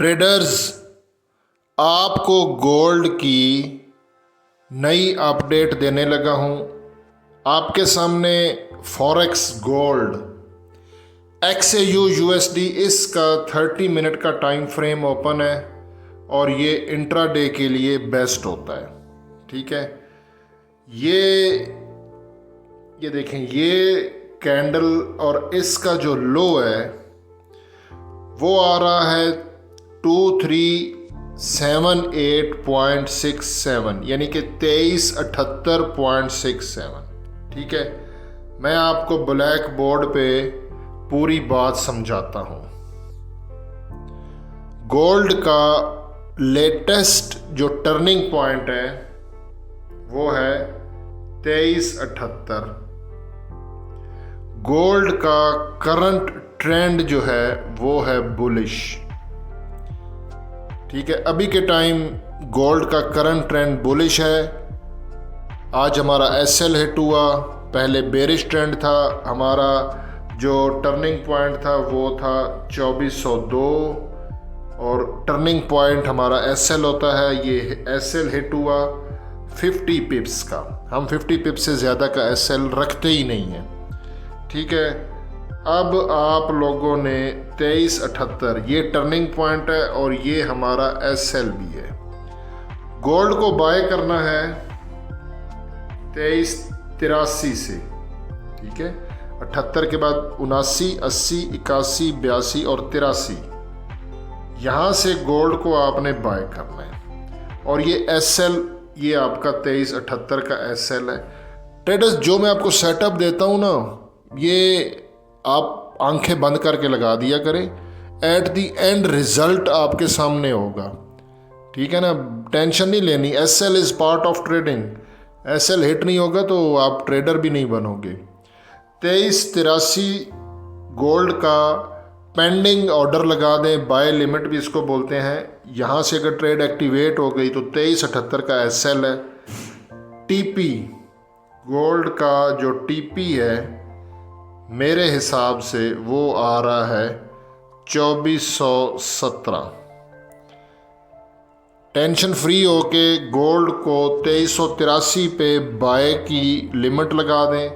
Traders, आपको gold की नई अपडेट देने लगा हूं। आपके सामने फॉरेक्स गोल्ड XAU USD इसका 30 मिनट का टाइम फ्रेम ओपन है और ये इंट्राडे के लिए बेस्ट होता है। ठीक है, ये देखें, ये कैंडल और इसका जो लो है वो आ रहा है 2378.67 यानी कि 2378.67। ठीक है, मैं आपको ब्लैक बोर्ड पे पूरी बात समझाता हूं। गोल्ड का लेटेस्ट जो टर्निंग पॉइंट है वो है 2378। गोल्ड का करंट ट्रेंड जो है वो है बुलिश। ठीक है, अभी के टाइम गोल्ड का करंट ट्रेंड बुलिश है। आज हमारा SL हिट हुआ, पहले बेरिश ट्रेंड था। हमारा जो टर्निंग पॉइंट था वो था 2402 और टर्निंग पॉइंट हमारा SL होता है। ये SL हिट हुआ 50 पिप्स का। हम 50 पिप्स से ज़्यादा का SL रखते ही नहीं हैं। ठीक है, अब आप लोगों ने 2378 ये टर्निंग पॉइंट है और ये हमारा SL भी है। गोल्ड को बाय करना है 2383 से। ठीक है, 78 के बाद 79, 80, 81, 82 और 83, यहाँ से गोल्ड को आपने बाय करना है। और ये SL, ये आपका 2378 का SL है। ट्रेडर्स, जो मैं आपको सेटअप देता हूँ ना, ये आप आंखें बंद करके लगा दिया करें। एट दी एंड रिजल्ट आपके सामने होगा। ठीक है ना, टेंशन नहीं लेनी। SL is part of trading. SL hit नहीं होगा तो आप ट्रेडर भी नहीं बनोगे। 2383 गोल्ड का पेंडिंग ऑर्डर लगा दें, बाय लिमिट भी इसको बोलते हैं। यहाँ से अगर ट्रेड एक्टिवेट हो गई तो 2378 का SL है। TP गोल्ड का जो TP है मेरे हिसाब से वो आ रहा है 2417। टेंशन फ्री होके गोल्ड को 2383 पे बाय की लिमिट लगा दें,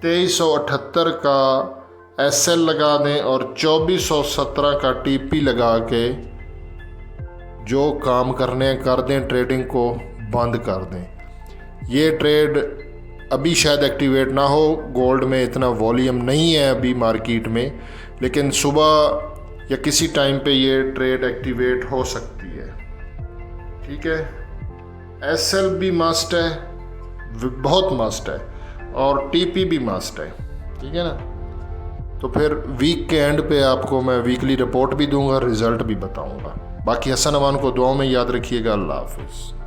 2378 का SL लगा दें और 2417 का TP लगा के जो काम करने कर दें, ट्रेडिंग को बंद कर दें। ये ट्रेड अभी शायद एक्टिवेट ना हो, गोल्ड में इतना वॉल्यूम नहीं है अभी मार्केट में, लेकिन सुबह या किसी टाइम पे ये ट्रेड एक्टिवेट हो सकती है। ठीक है, SL भी मस्ट है, बहुत मस्ट है, और TP भी मस्ट है। ठीक है ना, तो फिर वीक के एंड पे आपको मैं वीकली रिपोर्ट भी दूंगा, रिजल्ट भी बताऊंगा। बाकी हसन अमान को दुआओं में याद रखिएगा। अल्लाह हाफिज़।